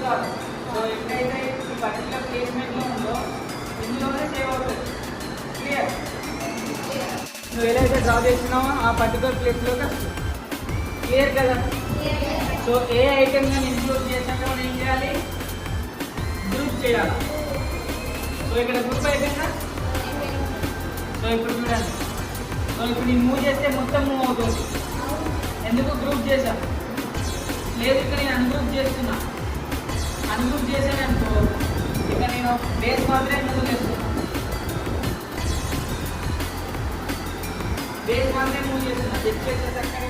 కావాలి. సో ఎప్పుడైతే ఈ పర్టికులర్ ప్లేస్మెంట్లో ఉందో ఇందులోనే సేవ్ అవుతుంది. క్లియర్? నువ్వు ఏదైతే డ్రా చేసినావో ఆ పర్టికులర్ ప్లేస్లోకి వస్తుంది. క్లియర్ కదా? సో ఏ ఐటెం నేను ఇంక్లూడ్ చేసాక మనం ఏం చేయాలి? గ్రూప్ చేయాలి. సో ఇక్కడ గ్రూప్ అయిపోయిందా? సో ఇప్పుడు చూడండి. సో ఇప్పుడు నేను మూవ్ చేస్తే మొత్తం మూవ్ అవుతుంది. ఎందుకు గ్రూప్ చేశాను? లేదు ఇక్కడ నేను అన్గ్రూప్ చేస్తున్నా. అన్గ్రూప్ చేశాను అనుకో, ఇక నేను బేస్ మాత్రమే ముందు చేస్తున్నా. బేస్ మాత్రమే మూవ్ చేస్తున్నా. ZPHS అక్కడ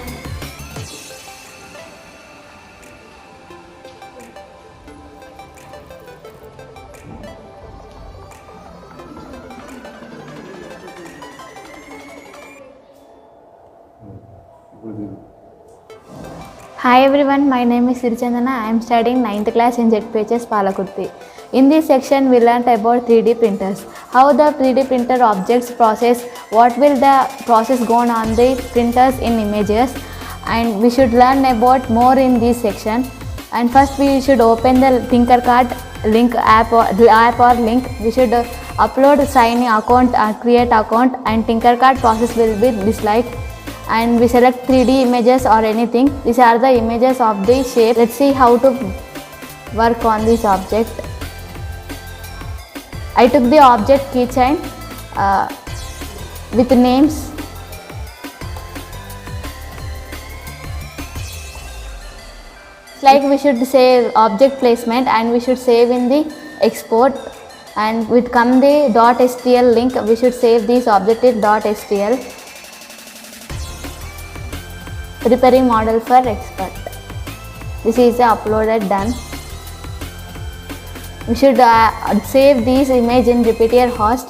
Hi everyone, my name is Sirichandana. I am studying 9th class in ZPHS PALAKURTHY. In this section we learnt about 3D printers, how the 3D printer objects process, what will the process go on the printers in images, and we should learn about more in this section. And first we should open the Tinkercad link app or link. We should upload, sign account, create account, and Tinkercad process will be this like. And we select 3D images or anything. These are the images of the shape. Let's see how to work on this object. I took the object keychain with names. It's like we should save object placement and we should save in the export, and with come the .stl link, we should save this object in .stl. Preparing model for export. This is uploaded, done. We should save this image in repeater host.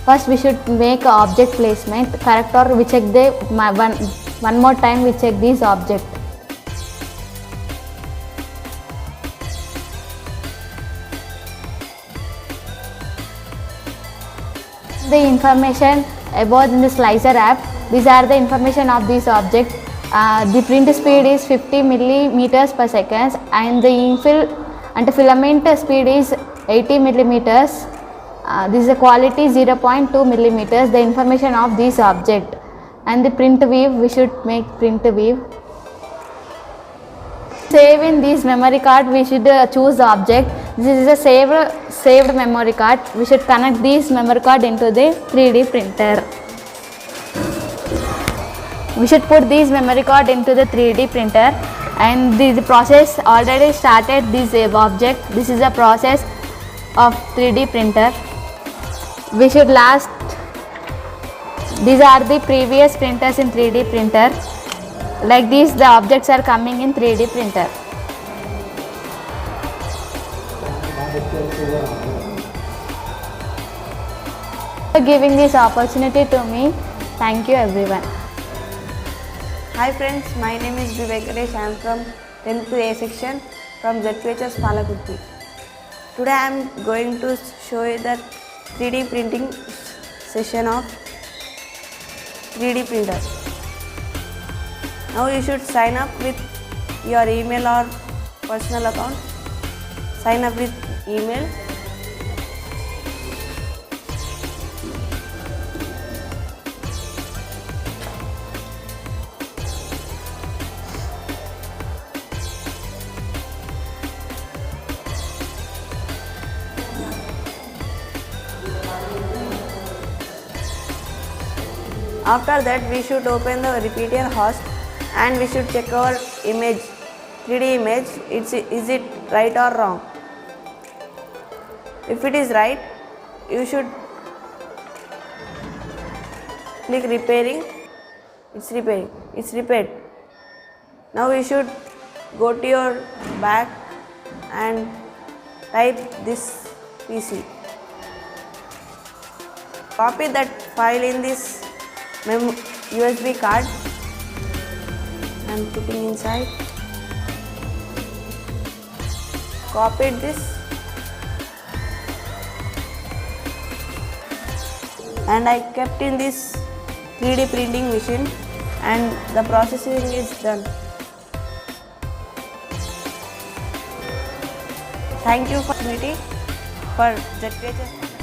First we should make object placement correct, or we check the one more time we check this object. The information about the slicer app. These are the information of this object. The print speed is 50 millimeters per second, and the infill and filament speed is 80 millimeters. This is the quality 0.2 millimeters. The information of this object, and the print weave, we should make print weave. Save in this memory card, we should choose the object. This is a saved memory card. We should connect this memory card into the 3D printer. We should put this memory card into the 3D printer, and the process already started this object. This is a process of 3D printer. We should these are the previous printers in 3D printer. Like this, the objects are coming in 3D printer. For giving this opportunity to me, thank you everyone. Hi friends, my name is July24. I am from 10th A section from ZPHS PALAKURTHY. Today I am going to show you the 3D printing session of 3D printer. Now you should sign up with your email or personal account. Sign up with email. After that, we should open the repeater host and we should check our image, 3D image. Is it right or wrong? If it is right, you should click repairing. It's repairing. It's repaired. Now you should go to your back and type this PC. Copy that file in this USB card and putting inside. Copied this and I kept in this 3D printing machine and the processing is done. Thank you for meeting for ZPHS.